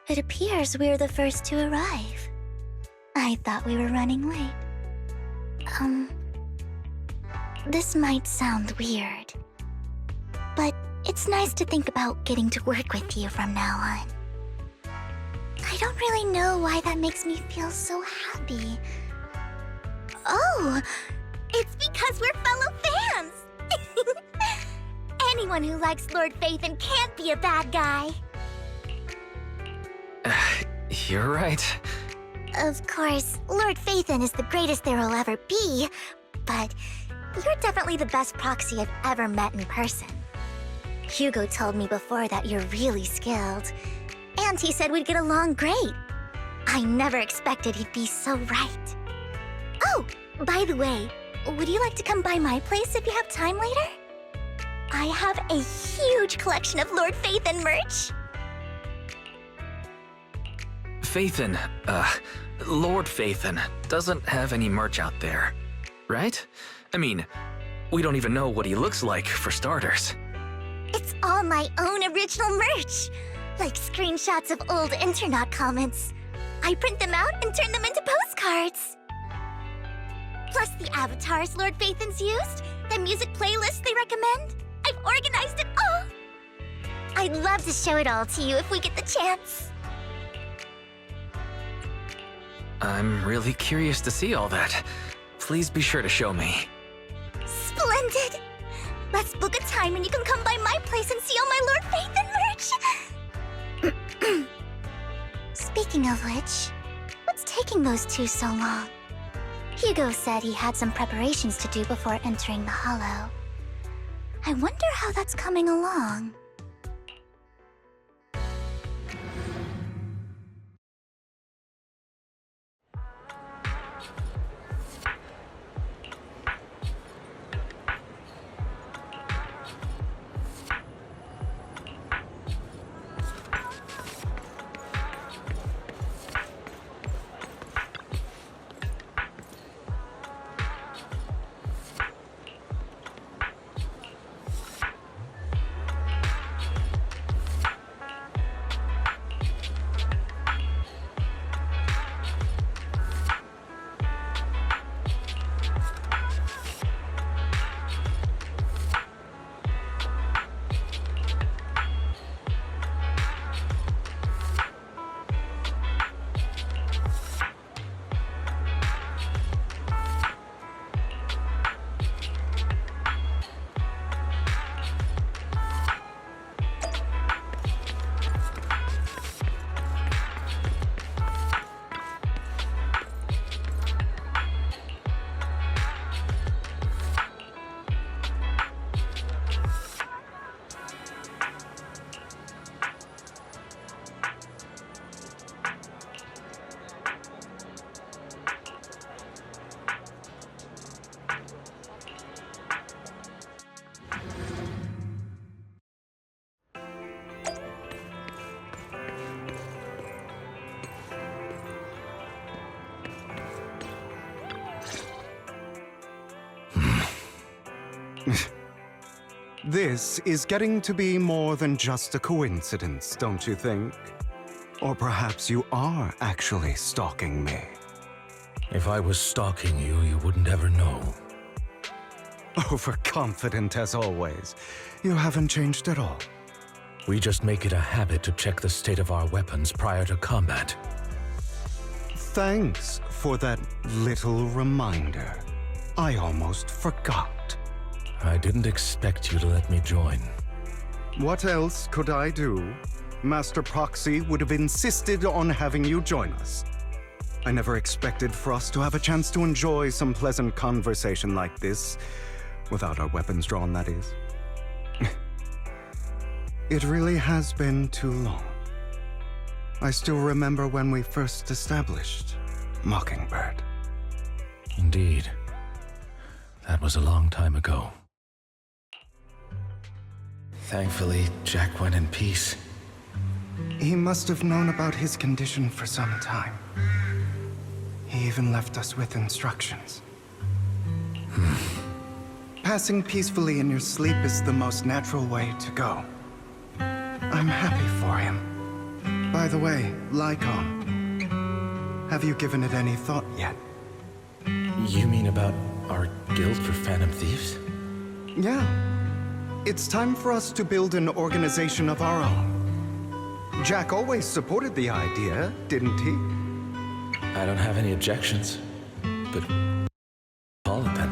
It appears we're the first to arrive. I thought we were running late. This might sound weird, but it's nice to think about getting to work with you from now on. I don't really know why that makes me feel so happy. Oh, it's because we're fellow fans! Anyone who likes Lord Phaethon can't be a bad guy. You're right. Of course, Lord Phaethon is the greatest there will ever be, but you're definitely the best proxy I've ever met in person. Hugo told me before that you're really skilled, and he said we'd get along great. I never expected he'd be so right. Oh, by the way, would you like to come by my place if you have time later? I have a huge collection of Lord Phaethon merch. Phaethon, Lord Phaethon doesn't have any merch out there, right? I mean, we don't even know what he looks like, for starters. It's all my own original merch, like screenshots of old internet comments. I print them out and turn them into postcards. Plus the avatars Lord Phaethon's used, the music playlists they recommend. I've organized it all. I'd love to show it all to you if we get the chance. I'm really curious to see all that. Please be sure to show me. Splendid! Let's book a time and you can come by my place and see all my Lord Phaethon merch! Speaking of which, what's taking those two so long? Hugo said he had some preparations to do before entering the Hollow. I wonder how that's coming along. This is getting to be more than just a coincidence, don't you think? Or perhaps you are actually stalking me. If I was stalking you, you wouldn't ever know. Overconfident as always. You haven't changed at all. We just make it a habit to check the state of our weapons prior to combat. Thanks for that little reminder. I almost forgot. I didn't expect you to let me join. What else could I do? Master Proxy would have insisted on having you join us. I never expected for us to have a chance to enjoy some pleasant conversation like this, without our weapons drawn, that is. It really has been too long. I still remember when we first established Mockingbird. Indeed. That was a long time ago. Thankfully, Jack went in peace. He must have known about his condition for some time. He even left us with instructions. Passing peacefully in your sleep is the most natural way to go. I'm happy for him. By the way, Lycon, have you given it any thought yet? You mean about our guild for Phantom Thieves? Yeah. It's time for us to build an organization of our own. Jack always supported the idea, didn't he? I don't have any objections, but call it then.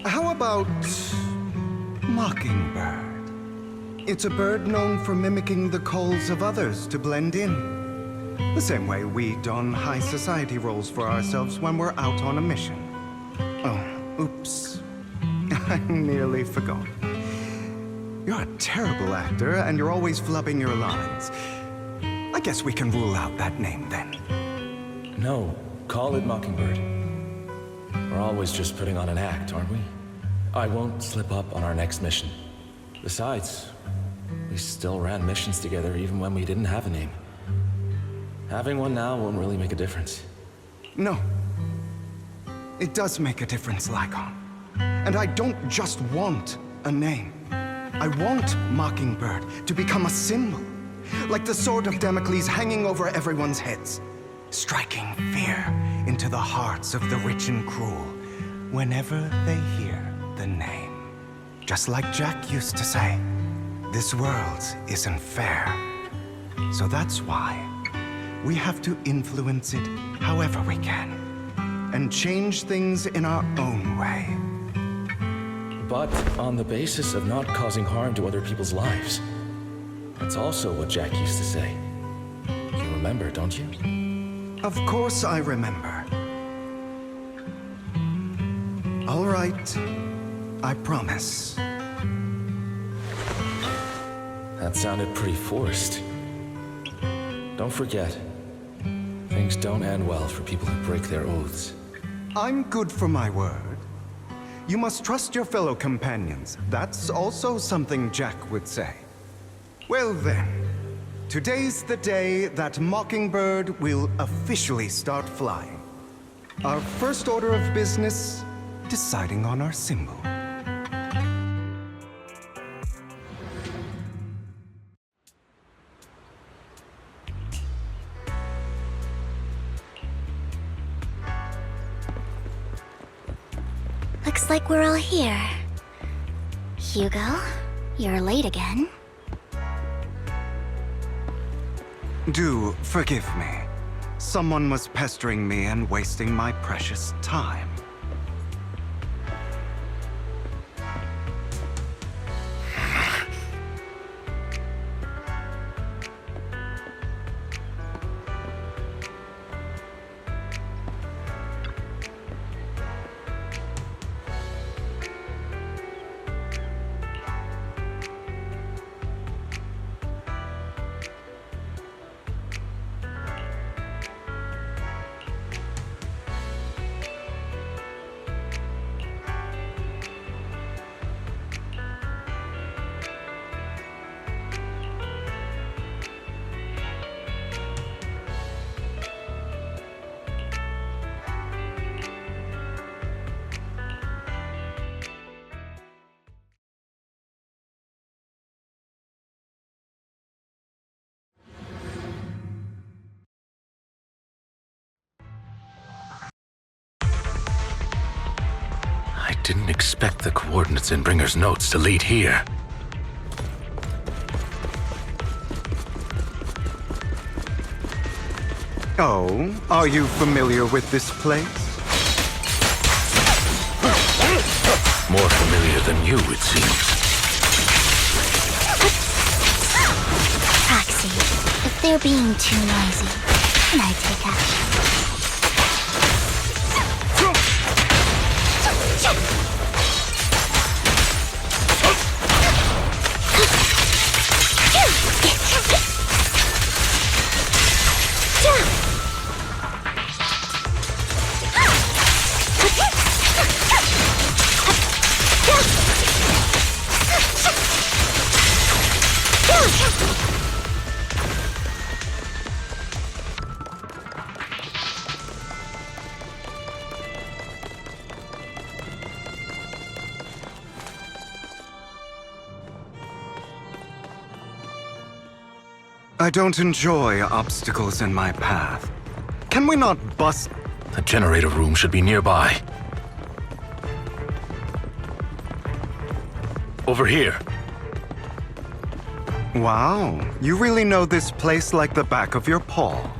How about Mockingbird? It's a bird known for mimicking the calls of others to blend in. The same way we don high society roles for ourselves when we're out on a mission. Oh, oops. I nearly forgot. You're a terrible actor, and you're always flubbing your lines. I guess we can rule out that name then. No, call it Mockingbird. We're always just putting on an act, aren't we? I won't slip up on our next mission. Besides, we still ran missions together even when we didn't have a name. Having one now won't really make a difference. No. It does make a difference, Lycon. And I don't just want a name. I want Mockingbird to become a symbol. Like the sword of Damocles hanging over everyone's heads. Striking fear into the hearts of the rich and cruel whenever they hear the name. Just like Jack used to say, this world isn't fair. So that's why we have to influence it however we can. And change things in our own way. But on the basis of not causing harm to other people's lives. That's also what Jack used to say. You remember, don't you? Of course I remember. All right. I promise. That sounded pretty forced. Don't forget, things don't end well for people who break their oaths. I'm good for my word. You must trust your fellow companions. That's also something Jack would say. Well then, today's the day that Mockingbird will officially start flying. Our first order of business, deciding on our symbol. Looks like we're all here. Hugo, you're late again. Do forgive me. Someone was pestering me and wasting my precious time. I didn't expect the coordinates in Bringer's notes to lead here. Oh, are you familiar with this place? More familiar than you, it seems. Proxy, if they're being too noisy, can I take action? I don't enjoy obstacles in my path. Can we not bust... The generator room should be nearby. Over here. Wow, you really know this place like the back of your paw.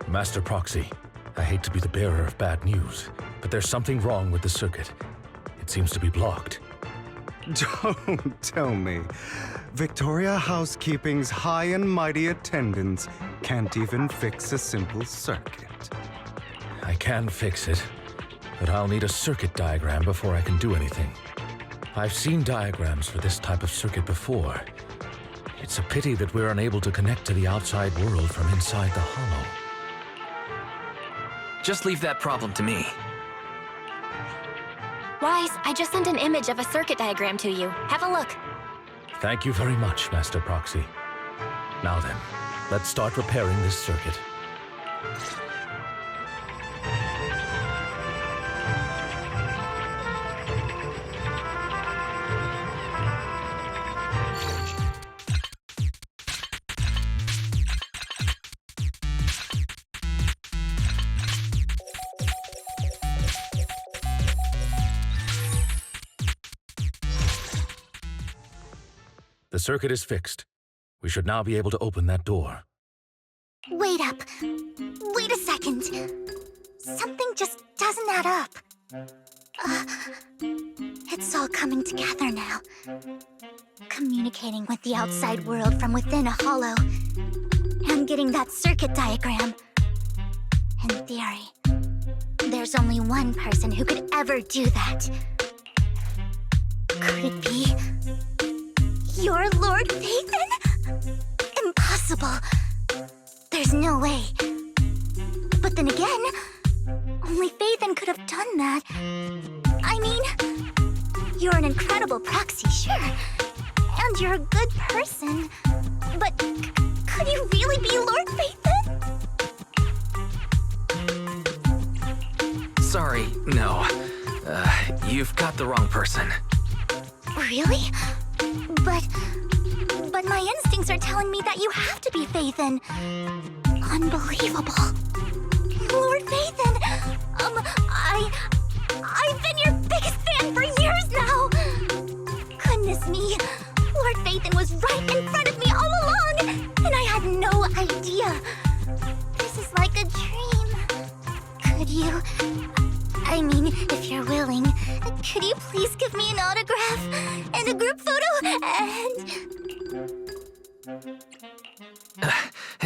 Master Proxy, I hate to be the bearer of bad news, but there's something wrong with the circuit. It seems to be blocked. Don't tell me. Victoria Housekeeping's high and mighty attendants can't even fix a simple circuit. I can fix it, but I'll need a circuit diagram before I can do anything. I've seen diagrams for this type of circuit before. It's a pity that we're unable to connect to the outside world from inside the hollow. Just leave that problem to me. Wise, I just sent an image of a circuit diagram to you. Have a look. Thank you very much, Master Proxy. Now then, let's start repairing this circuit. The circuit is fixed. We should now be able to open that door. Wait up. Wait a second. Something just doesn't add up. It's all coming together now. Communicating with the outside world from within a hollow. And getting that circuit diagram. In theory, there's only one person who could ever do that. Could it be... You're Lord Phaethon? Impossible. There's no way. But then again, only Phaethon could have done that. I mean, you're an incredible proxy, sure. And you're a good person. But could you really be Lord Phaethon? Sorry, no. You've got the wrong person. Really? But my instincts are telling me that you have to be Phaethon. Unbelievable. Lord Phaethon, I've been your biggest fan for years now. Goodness me, Lord Phaethon was right in front of me all along, and I had no idea. This is like a dream. Could you... I mean, if you're willing, could you please give me an autograph and a group photo and...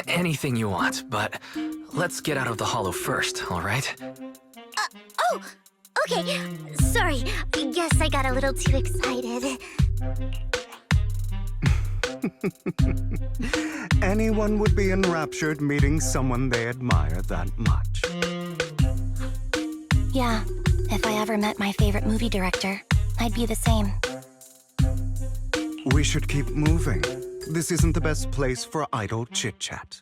Anything you want, but let's get out of the hollow first, all right? Oh, okay. Sorry, I guess I got a little too excited. Anyone would be enraptured meeting someone they admire that much. Yeah, if I ever met my favorite movie director, I'd be the same. We should keep moving. This isn't the best place for idle chit-chat.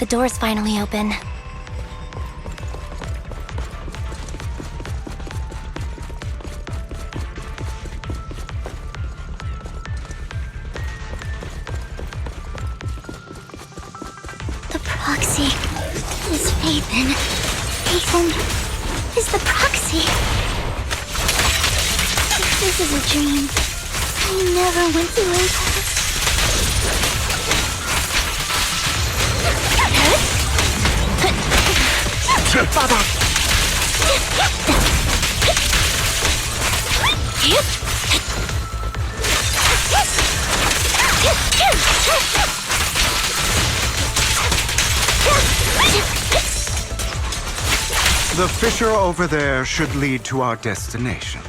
The door's finally open. The proxy is Phaethon. Phaethon is the proxy. If this is a dream, I never went through it. Fall back. The fissure over there should lead to our destination.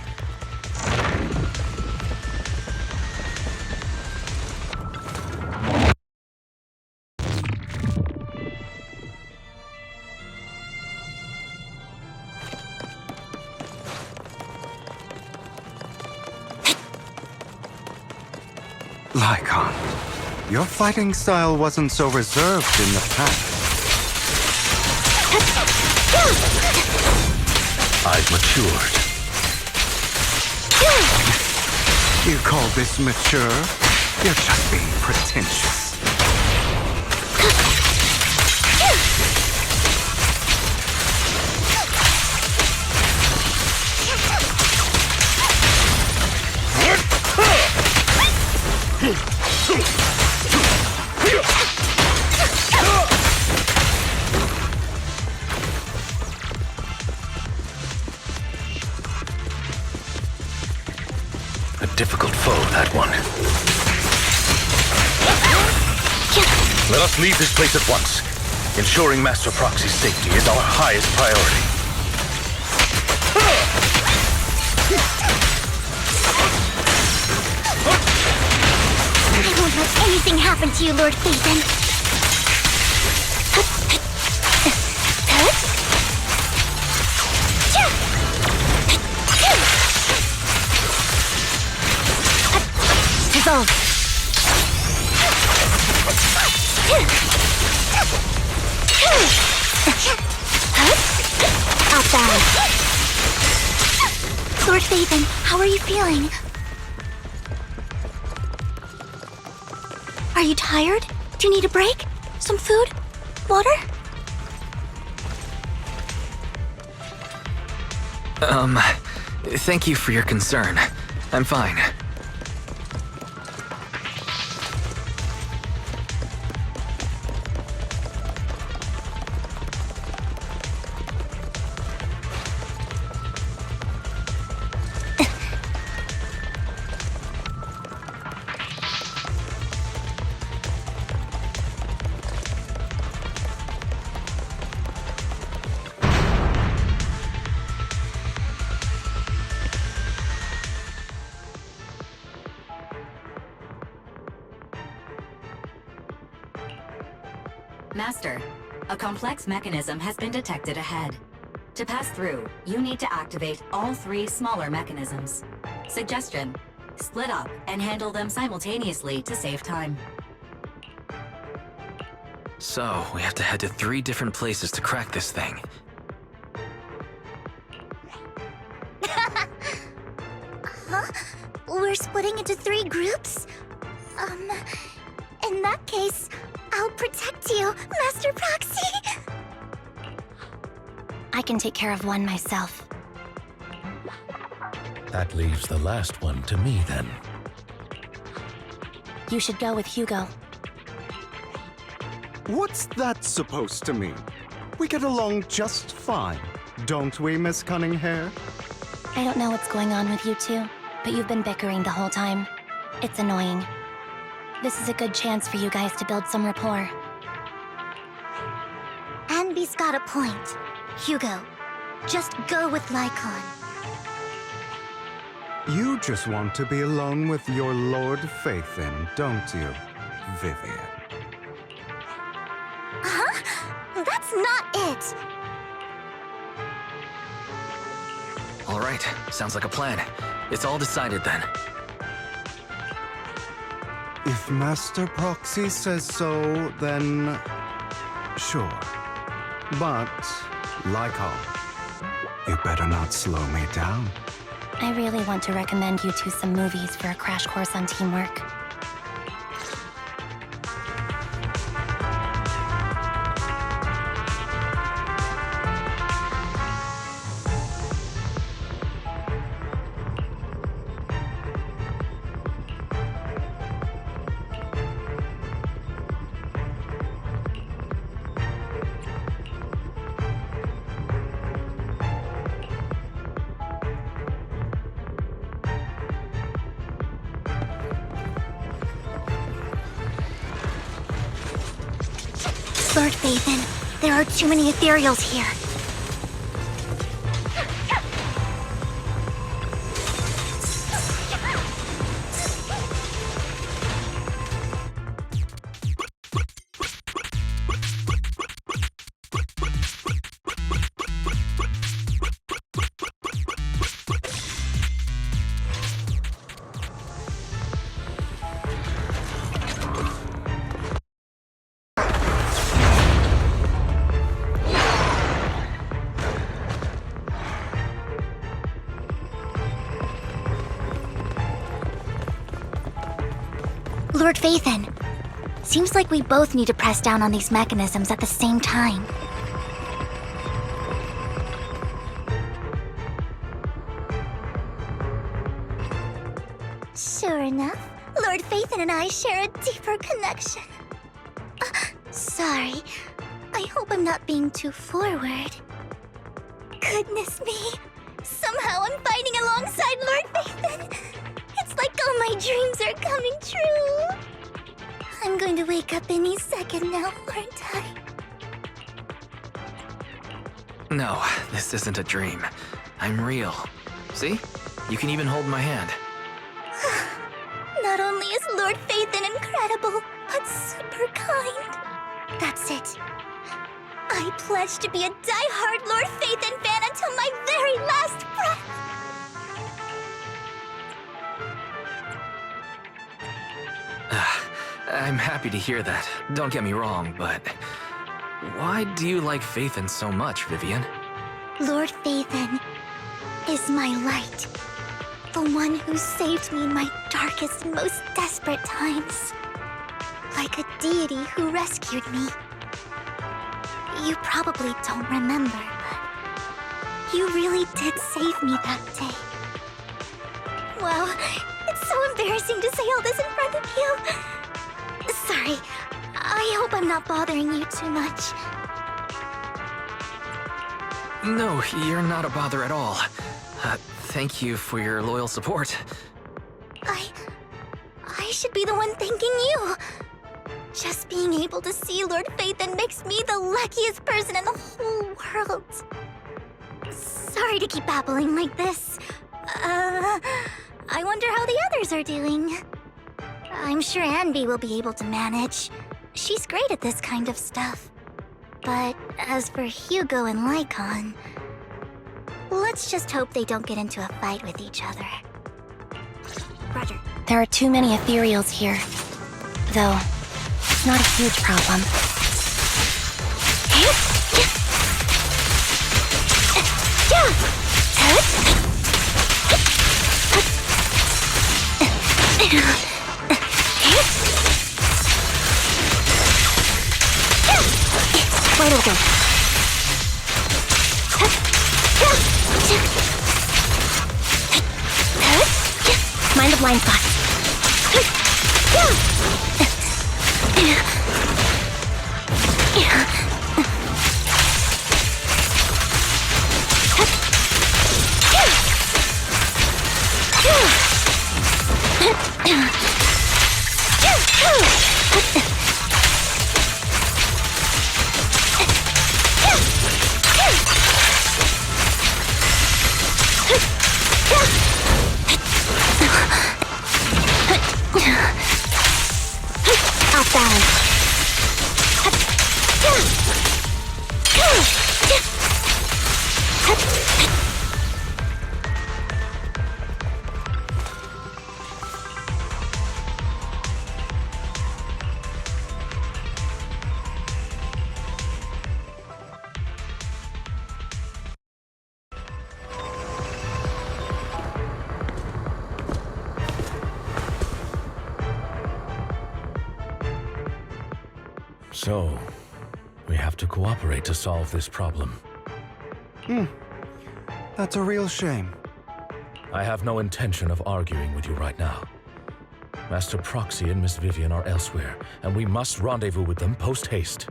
Lycon. Your fighting style wasn't so reserved in the past. I've matured. You call this mature? You're just being pretentious. A difficult foe, that one. Let us leave this place at once. Ensuring Master Proxy's safety is our highest priority. I won't let anything happen to you, Lord Phaethon. Dissolve. Not bad. Lord Phaethon, how are you feeling? Are you tired? Do you need a break? Some food? Water? Thank you for your concern. I'm fine. Master, a complex mechanism has been detected ahead. To pass through, you need to activate all 3 smaller mechanisms. Suggestion: split up and handle them simultaneously to save time. So, we have to head to 3 different places to crack this thing. Huh? We're splitting into 3 groups? In that case, I'll protect you, Master Proxy! I can take care of one myself. That leaves the last one to me, then. You should go with Hugo. What's that supposed to mean? We get along just fine, don't we, Miss Cunninghair? I don't know what's going on with you two, but you've been bickering the whole time. It's annoying. This is a good chance for you guys to build some rapport. Anby's got a point. Hugo, just go with Lycon. You just want to be alone with your Lord Phaethon, don't you, Vivian? Huh? That's not it! Alright, sounds like a plan. It's all decided then. If Master Proxy says so, then sure. But, Lycon, you better not slow me down. I really want to recommend you two some movies for a crash course on teamwork. Lord Phaethon, there are too many ethereals here. Lord Phaethon. Seems like we both need to press down on these mechanisms at the same time. Sure enough, Lord Phaethon and I share a deeper connection. Sorry. I hope I'm not being too forward. Goodness me. Somehow I'm fighting alongside Lord Phaethon. It's like all my dreams are coming true. I'm going to wake up any second now, aren't I? No, this isn't a dream. I'm real. See? You can even hold my hand. Not only is Lord Phaethon incredible, but super kind. That's it. I pledge to be a die-hard Lord Phaethon fan until my very last breath. I'm happy to hear that. Don't get me wrong, but why do you like Phaethon so much, Vivian? Lord Phaethon is my light. The one who saved me in my darkest and most desperate times. Like a deity who rescued me. You probably don't remember, but you really did save me that day. Wow, it's so embarrassing to say all this in front of you. Sorry, I hope I'm not bothering you too much. No, you're not a bother at all. Thank you for your loyal support. I should be the one thanking you. Just being able to see Lord Phaethon makes me the luckiest person in the whole world. Sorry to keep babbling like this. I wonder how the others are doing. I'm sure Anby will be able to manage. She's great at this kind of stuff. But as for Hugo and Lycon, let's just hope they don't get into a fight with each other. Roger. There are too many ethereals here. Though, it's not a huge problem. Wide open. Mind the blind spot. Off balance. So, we have to cooperate to solve this problem. That's a real shame. I have no intention of arguing with you right now. Master Proxy and Miss Vivian are elsewhere, and we must rendezvous with them post-haste.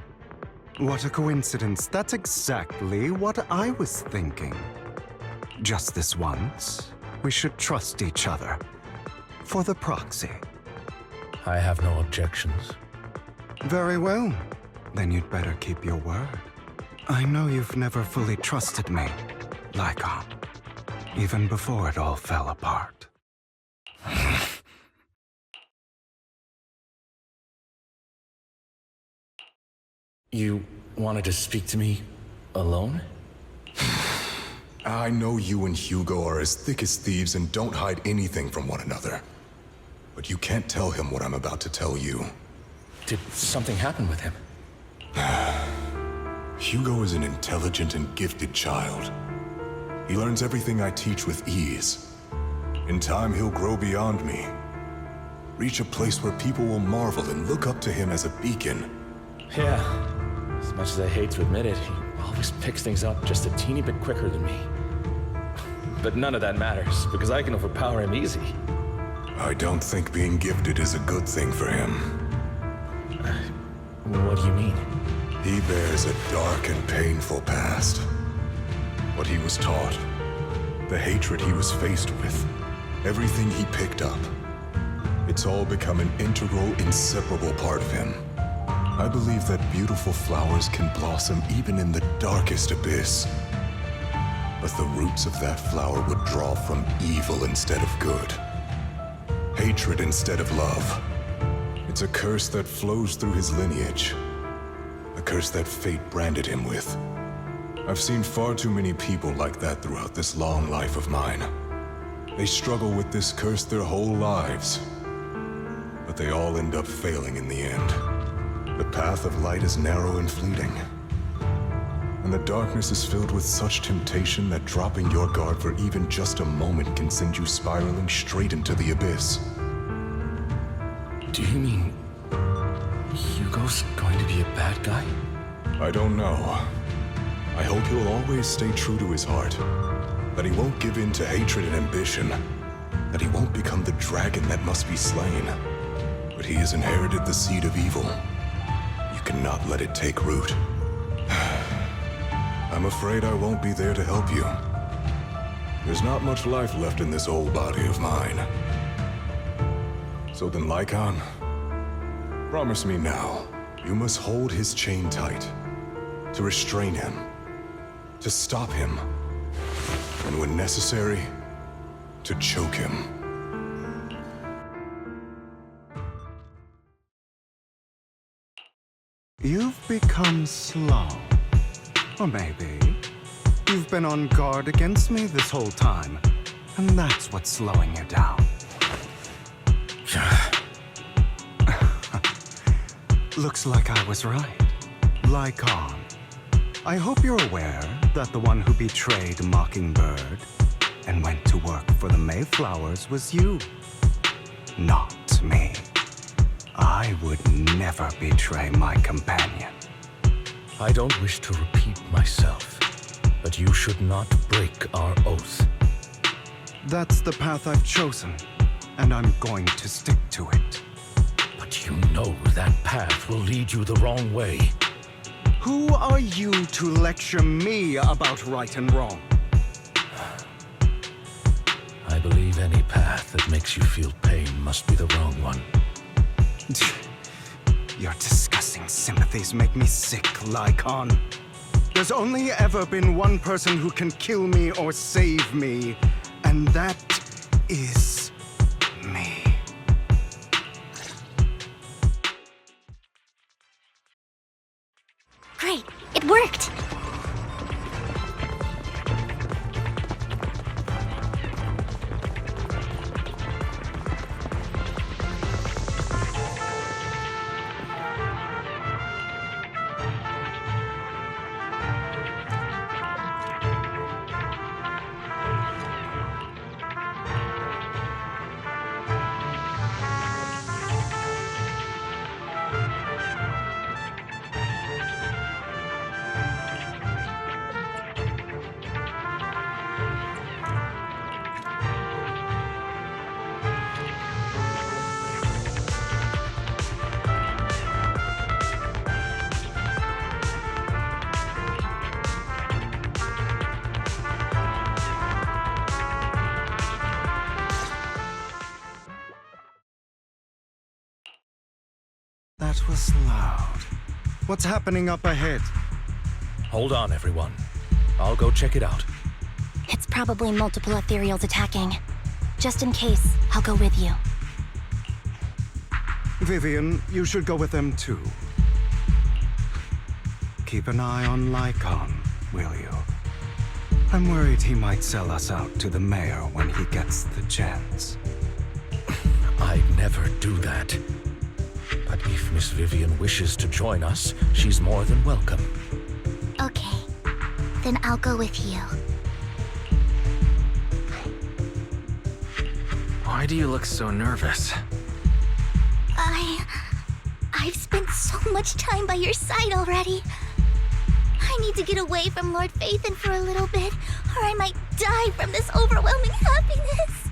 What a coincidence. That's exactly what I was thinking. Just this once, we should trust each other. For the Proxy. I have no objections. Very well. Then you'd better keep your word. I know you've never fully trusted me, Lycon. Even before it all fell apart. You wanted to speak to me alone? I know you and Hugo are as thick as thieves and don't hide anything from one another. But you can't tell him what I'm about to tell you. Did something happen with him? Hugo is an intelligent and gifted child. He learns everything I teach with ease. In time, he'll grow beyond me. Reach a place where people will marvel and look up to him as a beacon. Yeah. As much as I hate to admit it, he always picks things up just a teeny bit quicker than me. But none of that matters, because I can overpower him easy. I don't think being gifted is a good thing for him. What do you mean? He bears a dark and painful past. What he was taught, the hatred he was faced with, everything he picked up. It's all become an integral, inseparable part of him. I believe that beautiful flowers can blossom even in the darkest abyss. But the roots of that flower would draw from evil instead of good. Hatred instead of love. It's a curse that flows through his lineage. A curse that fate branded him with. I've seen far too many people like that throughout this long life of mine. They struggle with this curse their whole lives. But they all end up failing in the end. The path of light is narrow and fleeting. And the darkness is filled with such temptation that dropping your guard for even just a moment can send you spiraling straight into the abyss. Do you mean Hugo's going to be a bad guy? I don't know. I hope he'll always stay true to his heart. That he won't give in to hatred and ambition. That he won't become the dragon that must be slain. But he has inherited the seed of evil. You cannot let it take root. I'm afraid I won't be there to help you. There's not much life left in this old body of mine. So then, Lycon, promise me now, you must hold his chain tight. To restrain him. To stop him. And when necessary, to choke him. You've become slow. Or maybe you've been on guard against me this whole time, and that's what's slowing you down. Looks like I was right. Lycon. I hope you're aware that the one who betrayed Mockingbird and went to work for the Mayflowers was you, not me. I would never betray my companion. I don't wish to repeat myself, but you should not break our oath. That's the path I've chosen, and I'm going to stick to it. But you know that path will lead you the wrong way. Who are you to lecture me about right and wrong? I believe any path that makes you feel pain must be the wrong one. Your disgusting sympathies make me sick, Lycon. There's only ever been one person who can kill me or save me, and that is me. Great, it worked! That was loud. What's happening up ahead? Hold on, everyone. I'll go check it out. It's probably multiple ethereals attacking. Just in case, I'll go with you. Vivian, you should go with them too. Keep an eye on Lycon, will you? I'm worried he might sell us out to the mayor when he gets the chance. I'd never do that. But if Miss Vivian wishes to join us, she's more than welcome. Okay, then I'll go with you. Why do you look so nervous? I've spent so much time by your side already. I need to get away from Lord Phaethon for a little bit, or I might die from this overwhelming happiness.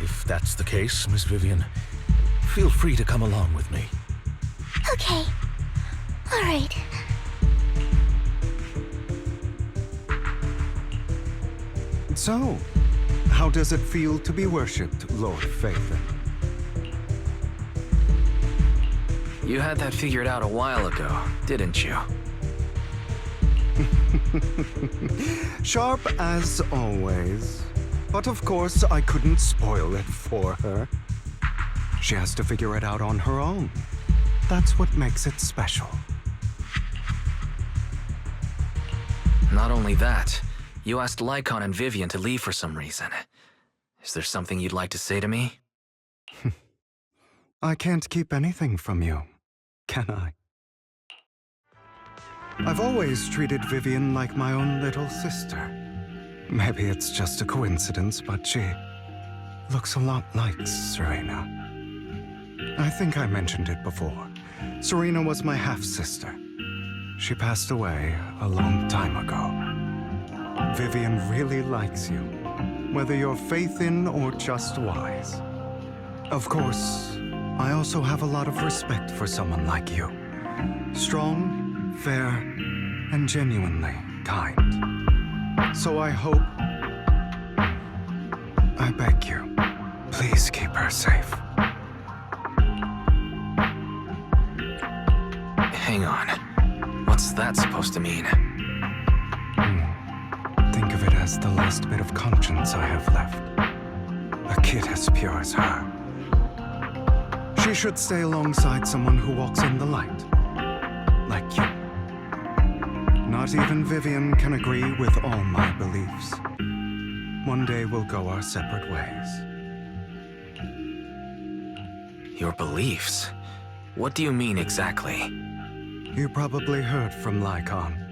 If that's the case, Miss Vivian, feel free to come along with me. Okay. All right. So, how does it feel to be worshipped, Lord Phaethon? You had that figured out a while ago, didn't you? Sharp as always. But of course, I couldn't spoil it for her. She has to figure it out on her own. That's what makes it special. Not only that, you asked Lycon and Vivian to leave for some reason. Is there something you'd like to say to me? I can't keep anything from you, can I? I've always treated Vivian like my own little sister. Maybe it's just a coincidence, but she looks a lot like Serena. I think I mentioned it before. Serena was my half-sister. She passed away a long time ago. Vivian really likes you, whether you're Phaethon or just wise. Of course, I also have a lot of respect for someone like you. Strong, fair, and genuinely kind. So I hope... I beg you, please keep her safe. Hang on. What's that supposed to mean? Think of it as the last bit of conscience I have left. A kid as pure as her. She should stay alongside someone who walks in the light. Like you. Not even Vivian can agree with all my beliefs. One day we'll go our separate ways. Your beliefs? What do you mean exactly? You probably heard from Lycon.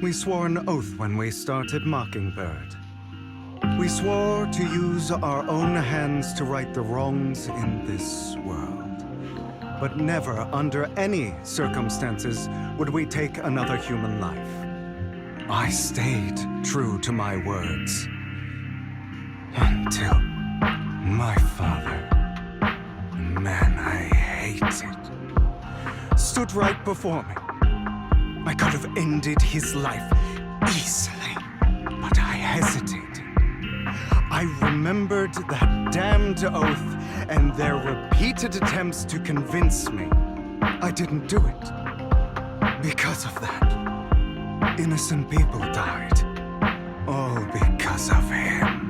We swore an oath when we started Mockingbird. We swore to use our own hands to right the wrongs in this world. But never, under any circumstances, would we take another human life. I stayed true to my words. Until my father, man I hated, stood right before me. I could have ended his life easily, but I hesitated. I remembered that damned oath and their repeated attempts to convince me I didn't do it. Because of that, innocent people died. All because of him.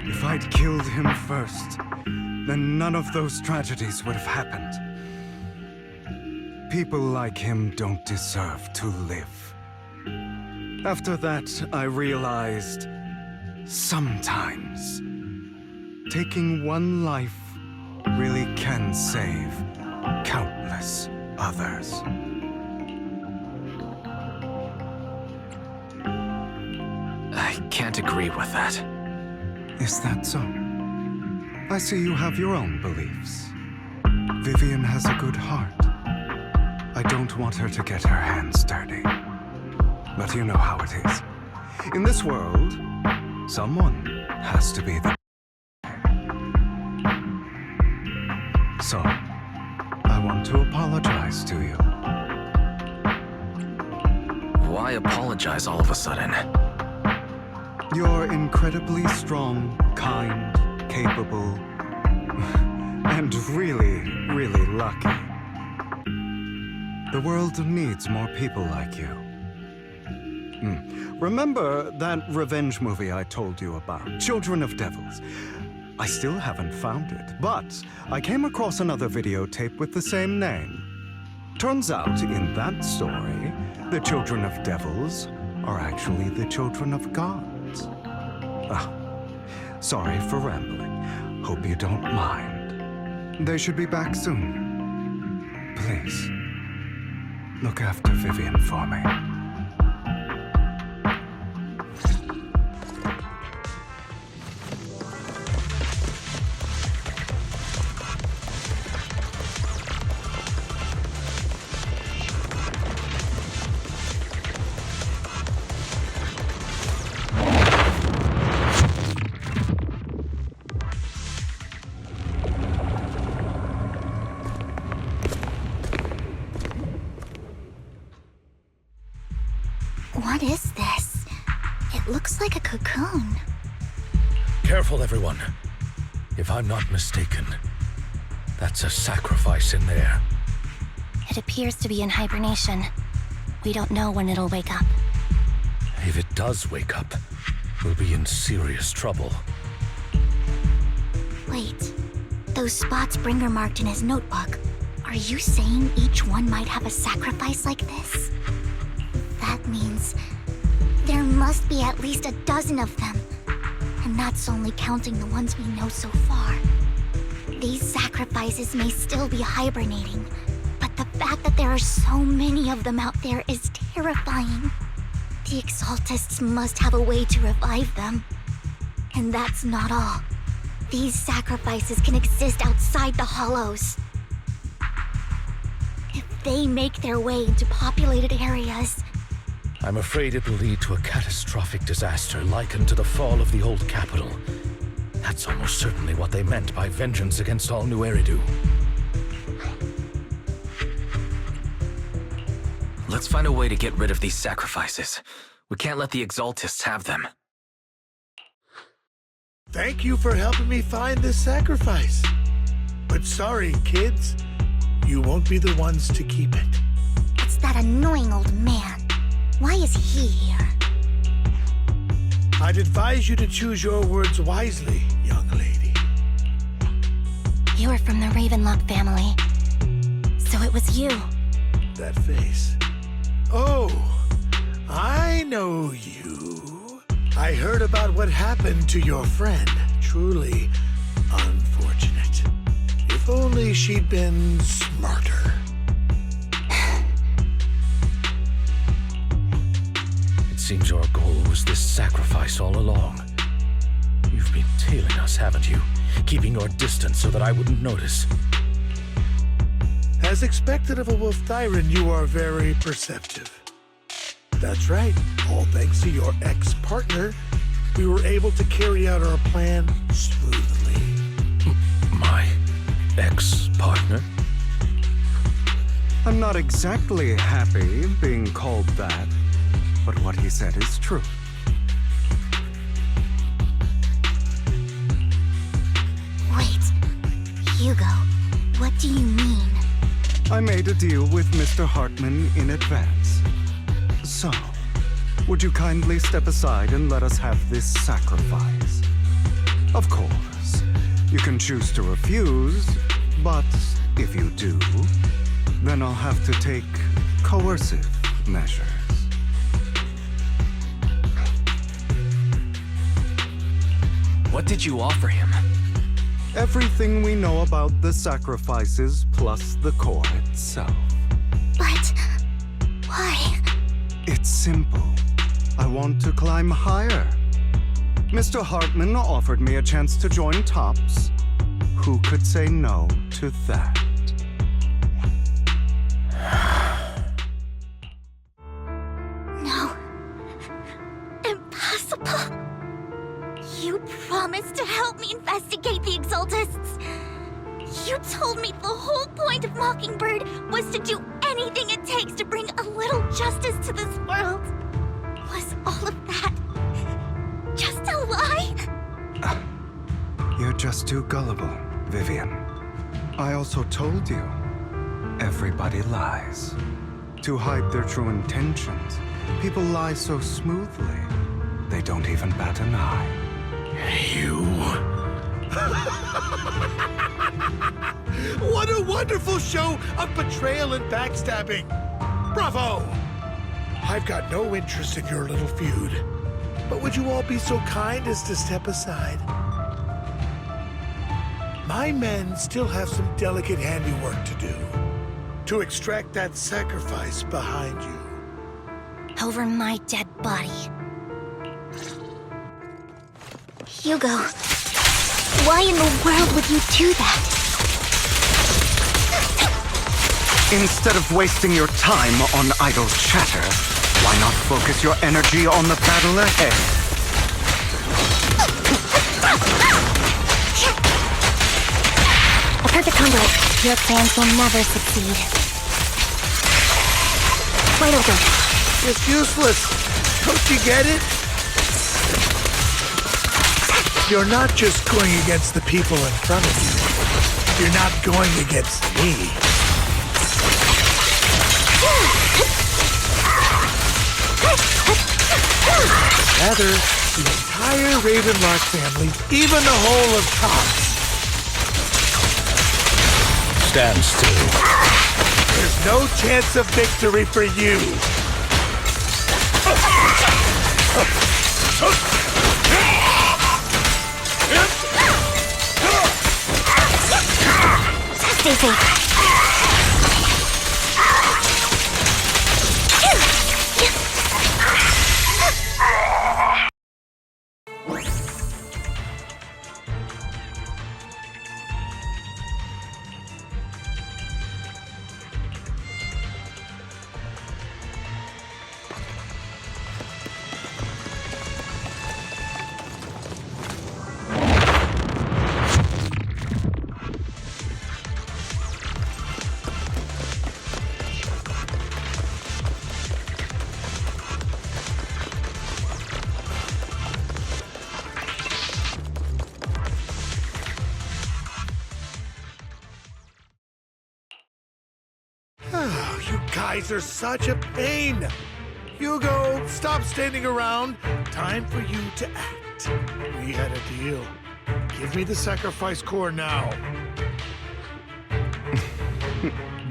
If I'd killed him first, then none of those tragedies would have happened. People like him don't deserve to live. After that, I realized, sometimes, taking one life really can save countless others. I can't agree with that. Is that so? I see you have your own beliefs. Vivian has a good heart. I don't want her to get her hands dirty. But you know how it is. In this world, someone has to be the... So, I want to apologize to you. Why apologize all of a sudden? You're incredibly strong, kind, capable, and really, really lucky. The world needs more people like you. Remember that revenge movie I told you about, Children of Devils? I still haven't found it, but I came across another videotape with the same name. Turns out, in that story, the Children of Devils are actually the children of gods. Sorry for rambling. Hope you don't mind. They should be back soon. Please, look after Vivian for me. What is this? It looks like a cocoon. Careful, everyone. If I'm not mistaken, that's a sacrifice in there. It appears to be in hibernation. We don't know when it'll wake up. If it does wake up, we'll be in serious trouble. Wait, those spots Bringer marked in his notebook. Are you saying each one might have a sacrifice like this? That means there must be at least a dozen of them. And that's only counting the ones we know so far. These sacrifices may still be hibernating, but the fact that there are so many of them out there is terrifying. The Exaltists must have a way to revive them. And that's not all. These sacrifices can exist outside the Hollows. If they make their way into populated areas, I'm afraid it will lead to a catastrophic disaster likened to the fall of the old capital. That's almost certainly what they meant by vengeance against all New Eridu. Let's find a way to get rid of these sacrifices. We can't let the Exaltists have them. Thank you for helping me find this sacrifice. But sorry, kids. You won't be the ones to keep it. it's that annoying old man. Why is he here? I'd advise you to choose your words wisely, young lady. You were from the Ravenlock family. So it was you. That face. Oh, I know you. I heard about what happened to your friend. Truly unfortunate. If only she'd been smarter. It seems your goal was this sacrifice all along. You've been tailing us, haven't you? Keeping your distance so that I wouldn't notice. As expected of a wolf tyrant, you are very perceptive. That's right. All thanks to your ex-partner, we were able to carry out our plan smoothly. My ex-partner? I'm not exactly happy being called that, but what he said is true. Wait, Hugo, what do you mean? I made a deal with Mr. Hartman in advance. So, would you kindly step aside and let us have this sacrifice? Of course, you can choose to refuse, but if you do, then I'll have to take coercive measures. What did you offer him? Everything we know about the sacrifices plus the core itself. But why? It's simple. I want to climb higher. Mr. Hartman offered me a chance to join Tops. Who could say no to that? No. Impossible. You promised to help me investigate the Exaltists. You told me the whole point of Mockingbird was to do anything it takes to bring a little justice to this world. Was all of that just a lie? You're just too gullible, Vivian. I also told you, everybody lies. To hide their true intentions, people lie so smoothly, they don't even bat an eye. You... What a wonderful show of betrayal and backstabbing! Bravo! I've got no interest in your little feud, but would you all be so kind as to step aside? My men still have some delicate handiwork to do to extract that sacrifice behind you. Over my dead body. Hugo, why in the world would you do that? Instead of wasting your time on idle chatter, why not focus your energy on the battle ahead? A perfect conduit. Your plans will never succeed. Wide open. It's useless. Don't you get it? You're not just going against the people in front of you. You're not going against me. Rather, the entire Ravenlock family, even the whole of Cops. Stand still. There's no chance of victory for you. Stay safe. You guys are such a pain. Hugo, stop standing around. Time for you to act. We had a deal. Give me the sacrifice core now.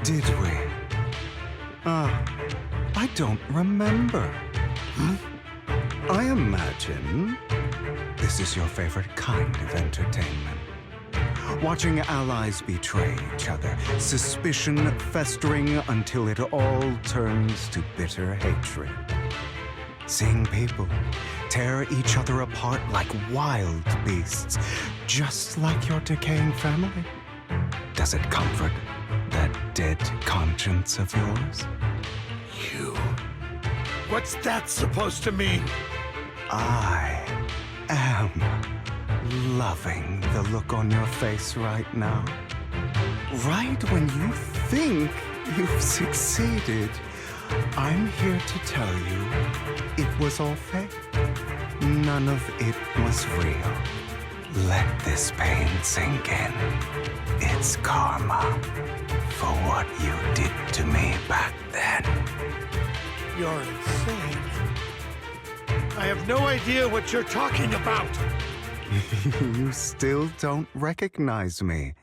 Did we? I don't remember. I imagine this is your favorite kind of entertainment. Watching allies betray each other, suspicion festering until it all turns to bitter hatred. Seeing people tear each other apart like wild beasts, just like your decaying family. Does it comfort that dead conscience of yours? You. What's that supposed to mean? I am loving the look on your face right now. Right when you think you've succeeded, I'm here to tell you it was all fake. None of it was real. Let this pain sink in. It's karma for what you did to me back then. You're insane. I have no idea what you're talking about. You still don't recognize me,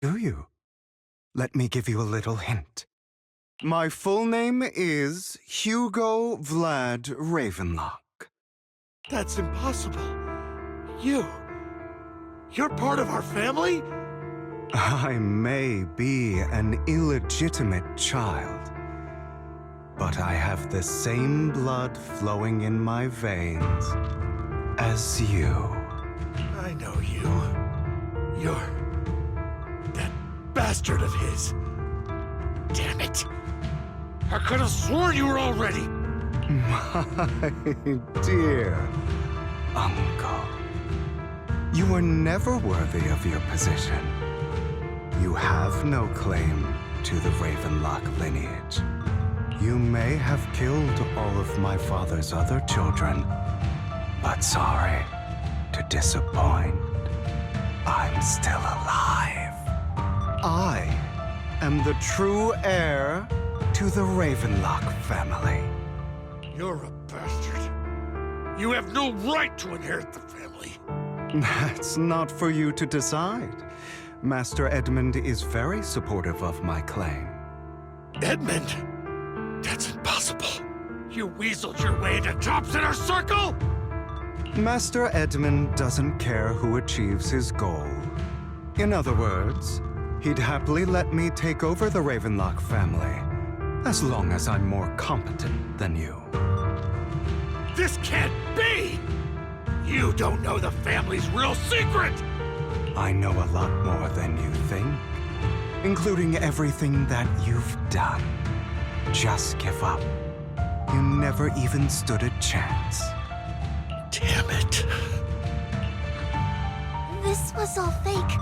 do you? Let me give you a little hint. My full name is Hugo Vlad Ravenlock. That's impossible. You're part of our family? I may be an illegitimate child, but I have the same blood flowing in my veins as you. I know you. You're that bastard of his. Damn it. I could have sworn you were already. My dear uncle, you were never worthy of your position. You have no claim to the Ravenlock lineage. You may have killed all of my father's other children, but sorry to disappoint. I'm still alive. I am the true heir to the Ravenlock family. You're a bastard. You have no right to inherit the family. That's not for you to decide. Master Edmund is very supportive of my claim. Edmund? That's impossible. You weaseled your way into Top's inner circle? Master Edmund doesn't care who achieves his goal. In other words, he'd happily let me take over the Ravenlock family, as long as I'm more competent than you. This can't be! You don't know the family's real secret! I know a lot more than you think, including everything that you've done. Just give up. You never even stood a chance. Damn it. This was all fake,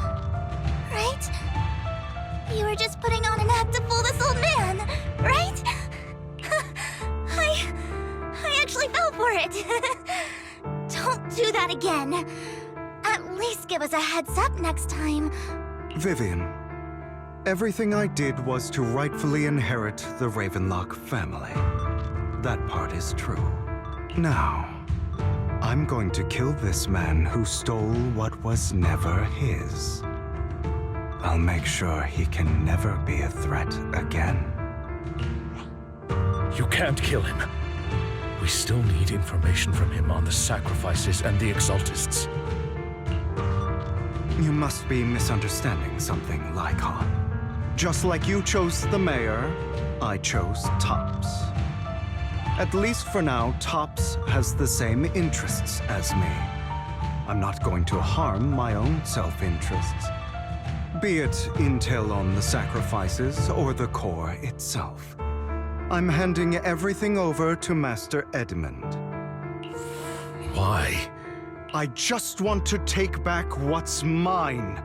right? You were just putting on an act to fool this old man, right? I actually fell for give us a heads up next time. Vivian, everything I did was to rightfully inherit the Ravenlock family. That part is true. Now, I'm going to kill this man who stole what was never his. I'll make sure he can never be a threat again. You can't kill him. We still need information from him on the sacrifices and the Exaltists. You must be misunderstanding something, Lycon. Just like you chose the mayor, I chose Tops. At least for now, Tops has the same interests as me. I'm not going to harm my own self-interests. Be it intel on the sacrifices or the core itself. I'm handing everything over to Master Edmund. Why? I just want to take back what's mine.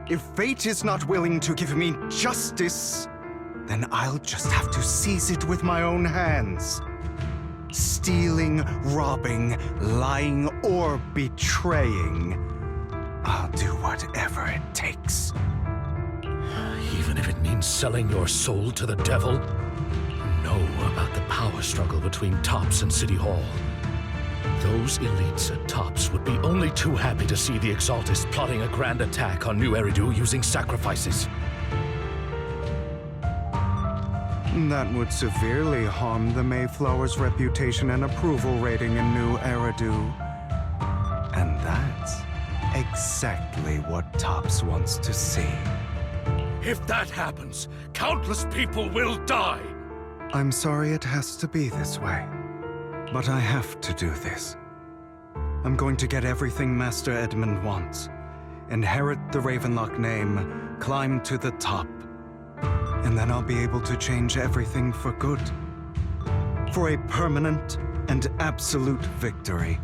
If fate is not willing to give me justice, then I'll just have to seize it with my own hands. Stealing, robbing, lying, or betraying, I'll do whatever it takes. Even if it means selling your soul to the devil? You know about the power struggle between Tops and City Hall. Those elites at Tops would be only too happy to see the Exaltists plotting a grand attack on New Eridu using sacrifices. That would severely harm the Mayflower's reputation and approval rating in New Eridu. And that's exactly what Tops wants to see. If that happens, countless people will die! I'm sorry it has to be this way, but I have to do this. I'm going to get everything Master Edmund wants. Inherit the Ravenlock name, climb to the top, and then I'll be able to change everything for good. For a permanent and absolute victory,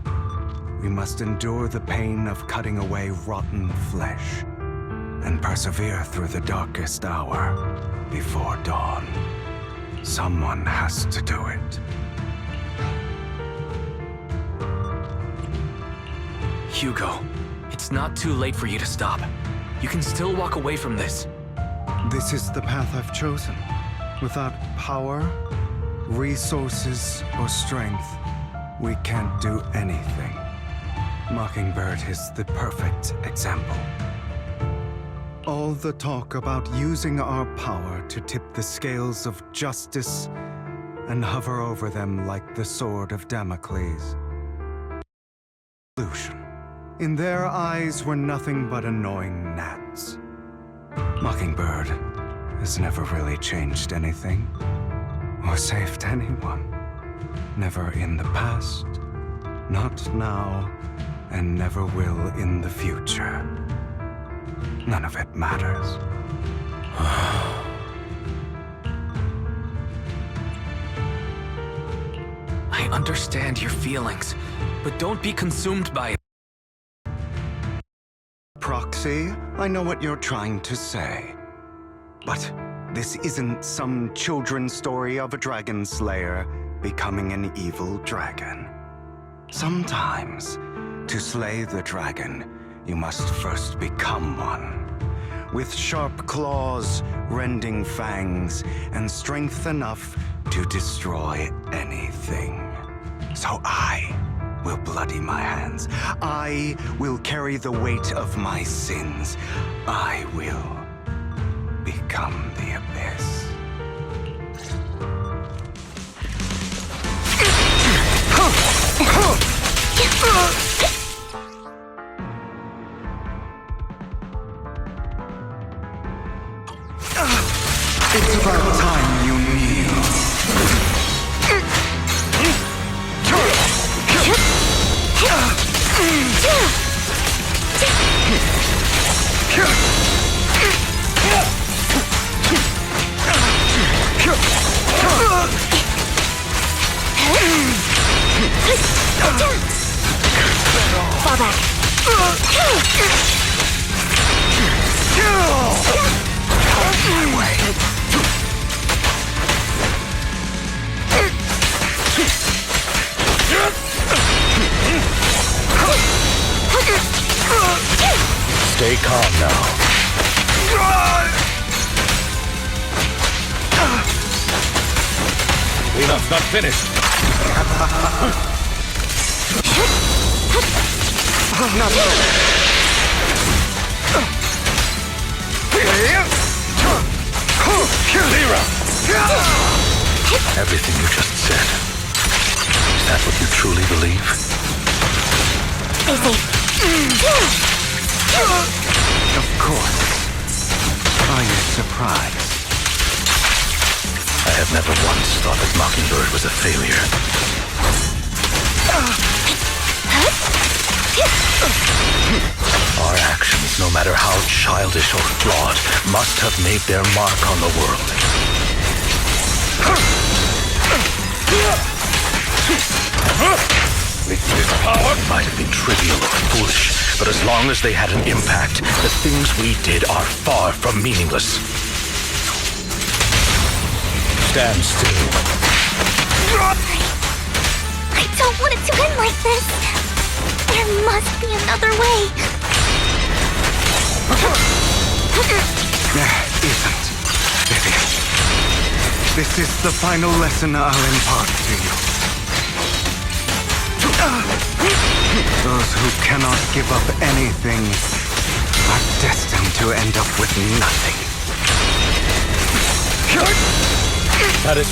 we must endure the pain of cutting away rotten flesh and persevere through the darkest hour before dawn. Someone has to do it. Hugo, it's not too late for you to stop. You can still walk away from this. This is the path I've chosen. Without power, resources, or strength, we can't do anything. Mockingbird is the perfect example. All the talk about using our power to tip the scales of justice and hover over them like the sword of Damocles. Illusion. In their eyes were nothing but annoying gnats. Mockingbird has never really changed anything or saved anyone. Never in the past, not now, and never will in the future. None of it matters. I understand your feelings, but don't be consumed by it. Proxy, I know what you're trying to say. But this isn't some children's story of a dragon slayer becoming an evil dragon. Sometimes, to slay the dragon, you must first become one. With sharp claws, rending fangs, and strength enough to destroy anything. So I will bloody my hands. I will carry the weight of my sins. I will become the abyss. It's about time you kneel. Fall back. My way. Cleanup's not finished. Not yet. Lyra! Everything you just said. Is that what you truly believe? Stay safe. Of course. Are you surprised? I have never once thought that Mockingbird was a failure. Our actions, no matter how childish or flawed, must have made their mark on the world. With this power might have been trivial or foolish, but as long as they had an impact, the things we did are far from meaningless. Stand still. I don't want it to end like this. There must be another way. There isn't, Vivian. This is the final lesson I'll impart to you. Those who cannot give up anything are destined to end up with nothing. That is... A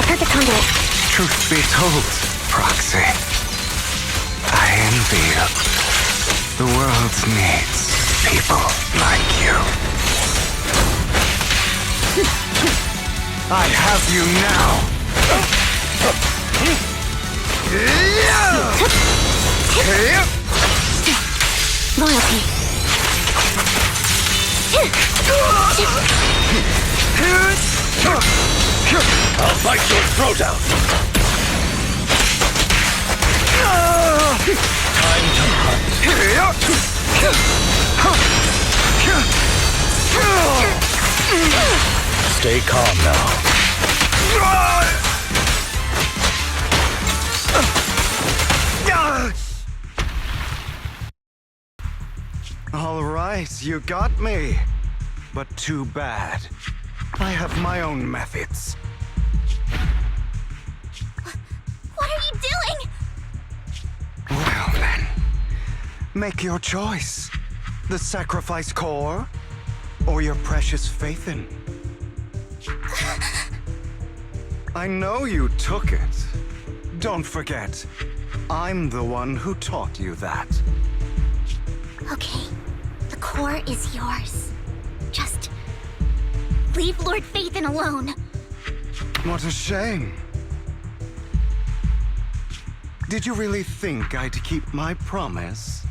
perfect conduit. Truth be told, Proxy, I envy you. The world needs people like you. I have you now. Loyalty. I'll bite your throat out! Time to hunt. Stay calm now. All right, you got me. But too bad. I have my own methods. What are you doing? Well then, make your choice. The sacrifice core, or your precious Faithin. I know you took it. Don't forget, I'm the one who taught you that. Okay, the core is yours. Just leave Lord Faithin alone. What a shame. Did you really think I'd keep my promise?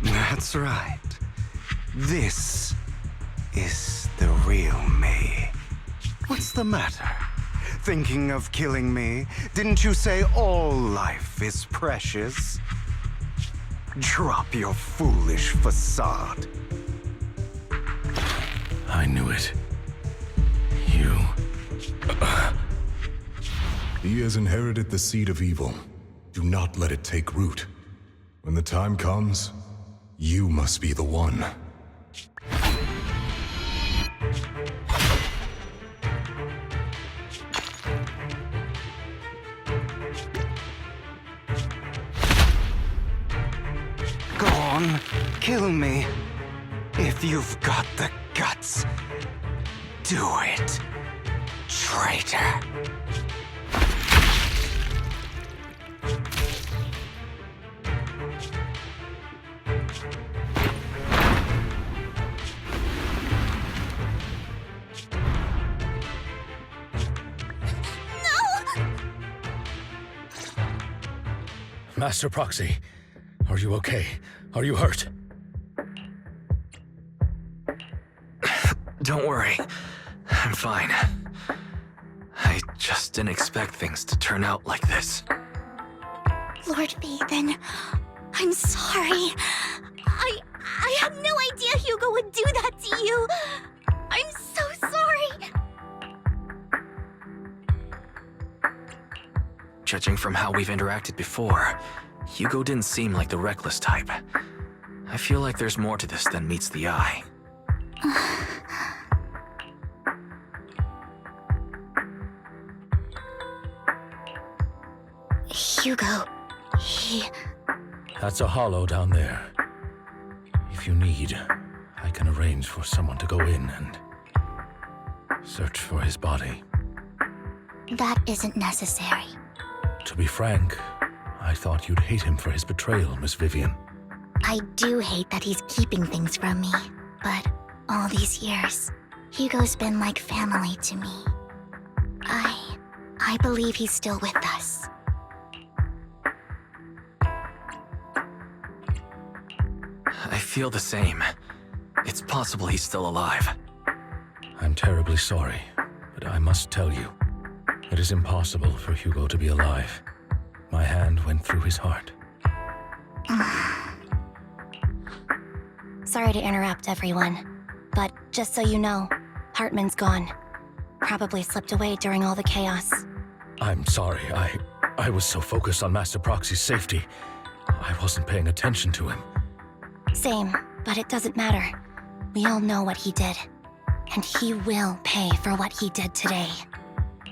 That's right. This is the real me. What's the matter? Thinking of killing me? Didn't you say all life is precious? Drop your foolish facade. I knew it. You... He has inherited the seed of evil. Do not let it take root. When the time comes, you must be the one. Go on, kill me. If you've got the guts, do it, traitor. Master Proxy, are you okay? Are you hurt? Don't worry. I'm fine. I just didn't expect things to turn out like this. Lord Faithin, I'm sorry. I had no idea Hugo would do that to you. I'm so sorry. Judging from how we've interacted before, Hugo didn't seem like the reckless type. I feel like there's more to this than meets the eye. Hugo, he... That's a hollow down there. If you need, I can arrange for someone to go in and search for his body. That isn't necessary. To be frank, I thought you'd hate him for his betrayal, Miss Vivian. I do hate that he's keeping things from me, but all these years, Hugo's been like family to me. I believe he's still with us. I feel the same. It's possible he's still alive. I'm terribly sorry, but I must tell you, it is impossible for Hugo to be alive. My hand went through his heart. Sorry to interrupt, everyone. But just so you know, Hartman's gone. Probably slipped away during all the chaos. I'm sorry, I was so focused on Master Proxy's safety, I wasn't paying attention to him. Same, but it doesn't matter. We all know what he did. And he will pay for what he did today.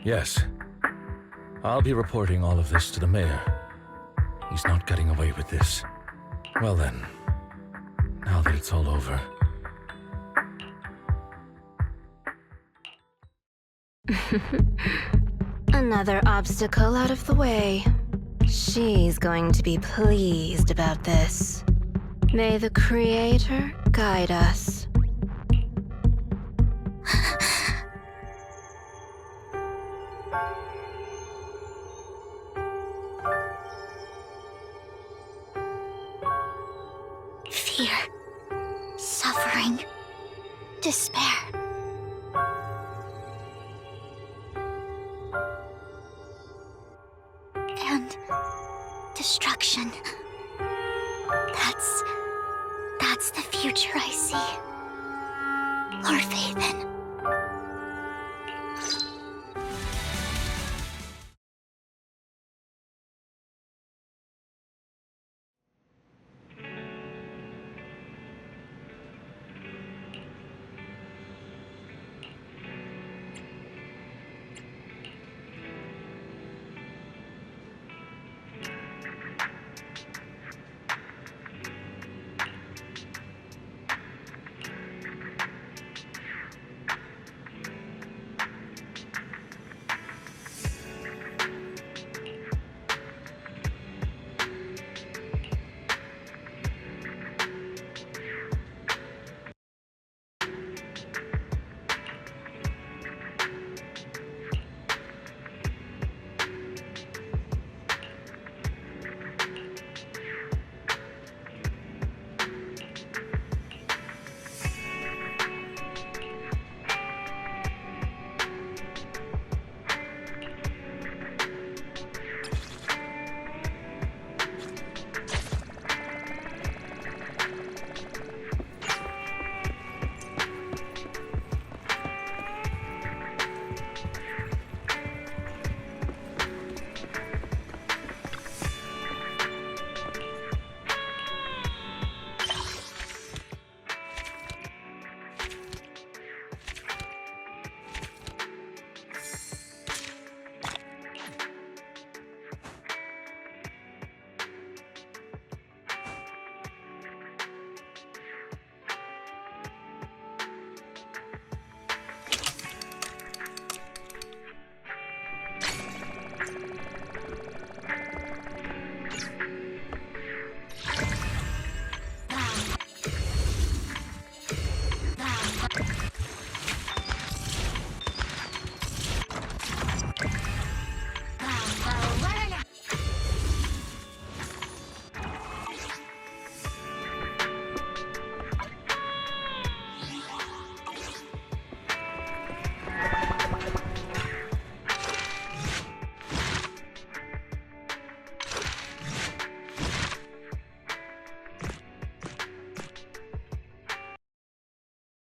Yes. I'll be reporting all of this to the mayor. He's not getting away with this. Well then, now that it's all over... Another obstacle out of the way. She's going to be pleased about this. May the Creator guide us. Fear, suffering, despair. And destruction. That's the future I see. Lord Phaethon.